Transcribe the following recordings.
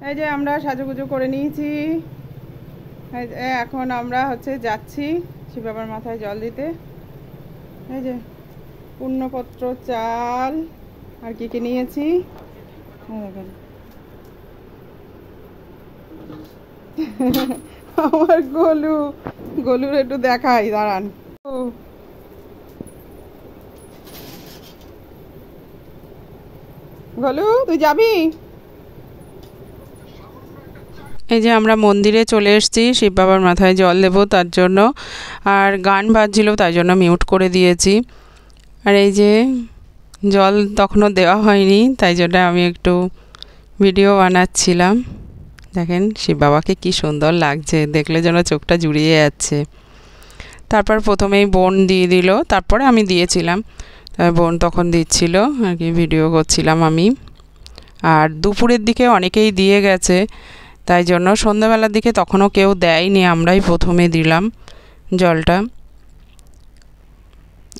এই যে আমরা সাজুগুজু করে নিয়েছি, এখন আমরা যাচ্ছি শিব বাবার মাথায় জল দিতে। এই যে পূর্ণপত্র, চাল আর কি কি নিয়েছি দেখেন। আমার গলুর একটু দেখাই, দাঁড়ান। গলু, তুই যাবি? এই যে আমরা মন্দিরে চলে এসেছি শিব বাবার মাথায় জল দেবো তার জন্য, আর গান বাজছিল তাই জন্য মিউট করে দিয়েছি। আর এই যে জল তখনও দেওয়া হয়নি, তাই জন্য আমি একটু ভিডিও বানাচ্ছিলাম। দেখেন শিব বাবাকে কি সুন্দর লাগছে, দেখলে যেন চোখটা জুড়িয়ে যাচ্ছে। তারপর প্রথমেই বোন দিয়ে দিল, তারপরে আমি দিয়েছিলাম। বোন তখন দিচ্ছিল আর কি, ভিডিও করছিলাম আমি। আর দুপুরের দিকে অনেকেই দিয়ে গেছে, তাই জন্য সন্ধ্যাবেলার দিকে তখনও কেউ দেয়নি, আমরাই প্রথমে দিলাম জলটা।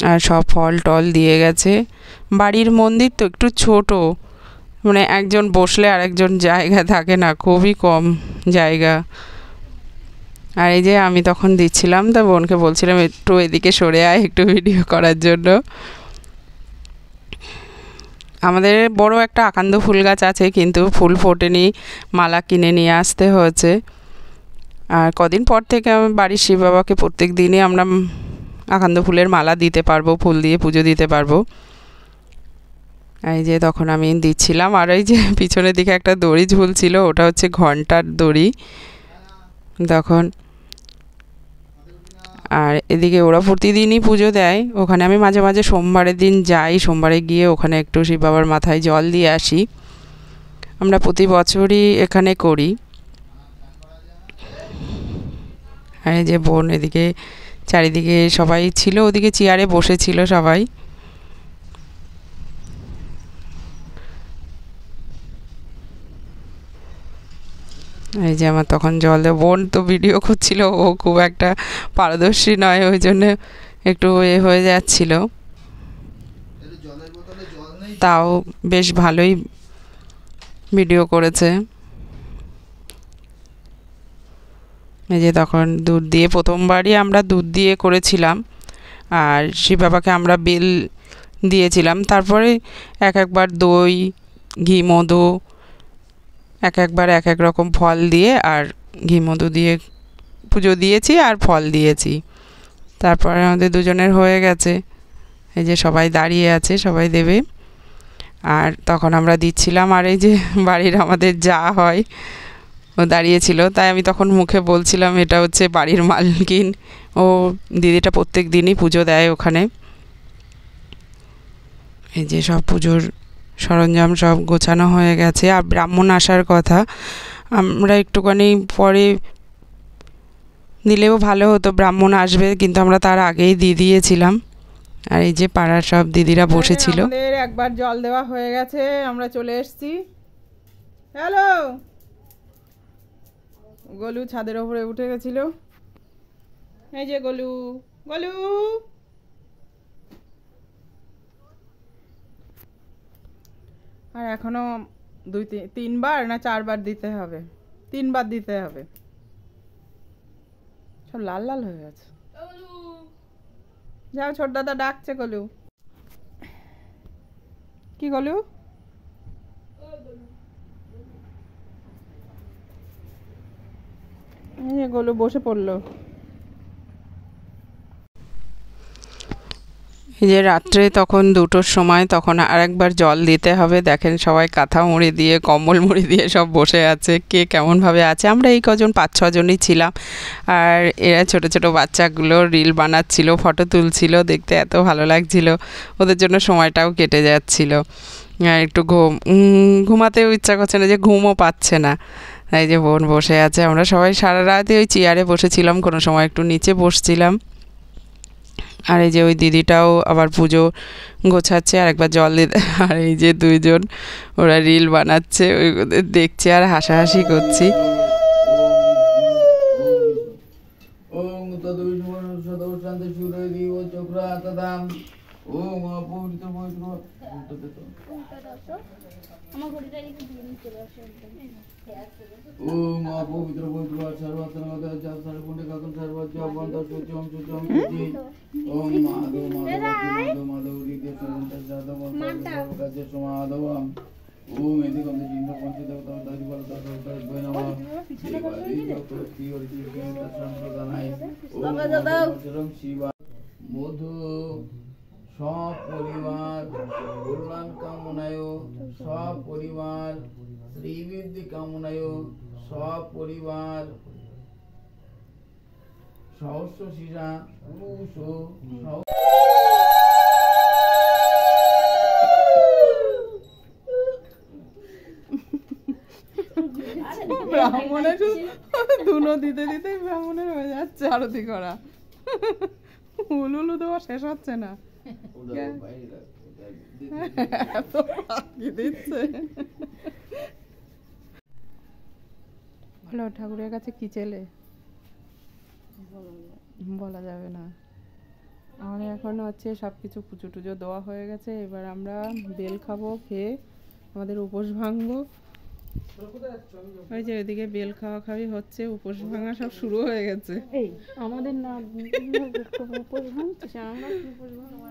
আর সব ফল টল দিয়ে গেছে। বাড়ির মন্দির তো একটু ছোট, মানে একজন বসলে আর একজন জায়গা থাকে না, খুবই কম জায়গা। আর এই যে আমি তখন দিচ্ছিলাম, তা বোনকে বলছিলাম একটু এদিকে সরে আয় একটু ভিডিও করার জন্য। আমাদের বড় একটা আকান্দ ফুল গাছ আছে, কিন্তু ফুল ফোটেনি, মালা কিনে নিয়ে আসতে হয়েছে। আর কদিন পর থেকে আমি বাড়ির শিব বাবাকে প্রত্যেক দিনই আমরা আকান্দ ফুলের মালা দিতে পারবো, ফুল দিয়ে পুজো দিতে পারবো। এই যে তখন আমি দিচ্ছিলাম। আর এই যে পিছনের দিকে একটা দড়ি ঝুলছিল, ওটা হচ্ছে ঘন্টার দড়ি তখন। আর এদিকে ওরা প্রতিদিনই পুজো দেয়, ওখানে আমি মাঝে মাঝে সোমবারের দিন যাই, সোমবারে গিয়ে ওখানে একটু শিব বাবার মাথায় জল দিয়ে আসি। আমরা প্রতি বছরই এখানে করি। আর এই যে বোন এদিকে চারিদিকে সবাই ছিল, ওদিকে চেয়ারে বসেছিল সবাই। এই যে আমার তখন জল দেয়, বোন তো ভিডিও করছিল, ও খুব একটা পারদর্শী নয়, ওই জন্য একটু হয়ে যাচ্ছিল, তাও বেশ ভালোই ভিডিও করেছে। এই যে তখন দুধ দিয়ে, প্রথমবারই আমরা দুধ দিয়ে করেছিলাম, আর শিব বাবাকে আমরা বেল দিয়েছিলাম। তারপরে এক একবার দই, ঘি, মধু, এক একবার এক এক রকম ফল দিয়ে আর ঘি মধু দিয়ে পুজো দিয়েছি, আর ফল দিয়েছি। তারপরে আমাদের দুজনের হয়ে গেছে। এই যে সবাই দাঁড়িয়ে আছে, সবাই দেবে। আর তখন আমরা দিচ্ছিলাম। আর এই যে বাড়ির আমাদের যা হয়, ও দাঁড়িয়েছিল, তাই আমি তখন মুখে বলছিলাম এটা হচ্ছে বাড়ির মালকিন, ও দিদিটা প্রত্যেক দিনই পুজো দেয় ওখানে। এই যে সব পুজোর সরঞ্জাম সব গোছানো হয়ে গেছে। আর ব্রাহ্মণ আসার কথা, আমরা একটুখানি পরে দিলেও ভালো হতো, ব্রাহ্মণ আসবে, কিন্তু আমরা তার আগেই দিয়ে দিয়েছিলাম। আর এই যে পাড়ার সব দিদিরা বসেছিল। আমাদের একবার জল দেওয়া হয়ে গেছে, আমরা চলে এসেছি। হ্যালো, গলু ছাদের ওপরে উঠে গেছিল। এই যে গলু, গলু, আর এখনো তিনবার না চারবার দিতে হবে, তিনবার দিতে হবে। সব লাল লাল হয়ে গেছে। যাও, ছোট দাদা ডাকছে। গলু, কি গলু? গলু বসে পড়লো। এই যে রাত্রে তখন 2টোর সময়, তখন আরেকবার জল দিতে হবে। দেখেন সবাই কাঁথা মুড়ি দিয়ে, কম্বল মুড়ি দিয়ে সব বসে আছে, কে কেমনভাবে আছে। আমরা এই কজন 5-6 জনই ছিলাম। আর এরা ছোট ছোট বাচ্চাগুলো রিল বানাচ্ছিল, ফটো তুলছিল, দেখতে এত ভালো লাগছিল, ওদের জন্য সময়টাও কেটে যাচ্ছিল। আর একটু ঘুমাতেও ইচ্ছা করছে না, যে ঘুমও পাচ্ছে না। এই যে বোন বসে আছে, আমরা সবাই সারা রাতে ওই চেয়ারে বসেছিলাম, কোনো সময় একটু নিচে বসছিলাম। আর এই যে ওই দিদিটাও আবার পুজো গোছাচ্ছে, আর একবার জল দিতে। আর এই যে দুইজন ওরা রিল বানাচ্ছে, ওই দেখছি আর হাসাহাসি করছি। ওম অপবিত্র পবিত্র সর্বত্র জপ সর্বকুণ্ডে কাকুন সর্বজ্ঞ বন্ধ সূচম সূচম সূচি ওম মাধব মাধব মাধব হৃদয় সরন্ত যাদব সর্বকার্য সমাধবম ওম এদিকম জিন্দ পঞ্চদেবতা দধিবল দশবতার বৈ নমঃ দেবাদি প্রতি অর্জি দর্শন প্রদানায় ওম নমঃ শিবা মধু সপরিবার কল্যাণ কামনায় সপরিবার শ্রীবৃদ্ধি কামনায় সপরিবার সহস্র শিরা পুরুষ ব্রাহ্মণের ধুনো দিতে দিতে ব্রাহ্মণের হয়ে যাচ্ছে আরতি করা। উলুলু দেওয়া শেষ হচ্ছে না, এত ফাঁকি দিচ্ছে। বলো ঠাকুরের কাছে কি চেলে? বলা যাবে না। আমাদের এখন হচ্ছে সবকিছু পুজো টুজো দেওয়া হয়ে গেছে, এবার আমরা বেল খাবো, খেয়ে আমাদের উপোস ভাঙবো। ওই যে ওইদিকে বেল খাওয়া খাওয়ি হচ্ছে, উপোস ভাঙা সব শুরু হয়ে গেছে। এই আমাদের না উপোস ভাঙছে, আমরা কি উপোস ভাঙবো?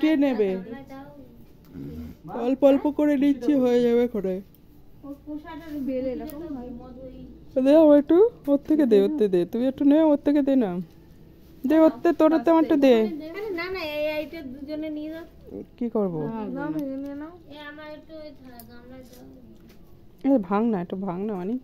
কে নেবে? অল্প অল্প করে নিচ্ছি, হয়ে যাবে করে। দে একটু, ওর থেকে দে, ওর থেকে দে, তুই একটু নে, ওর থেকে দে না, দে ওরতে, তোর তো আমার একটু দে। না না এইটা দুজনে নিয়ে যাও। কি করবো? নাও নিয়ে নাও। এ ভাঙ না, একটু ভাঙ না, মানে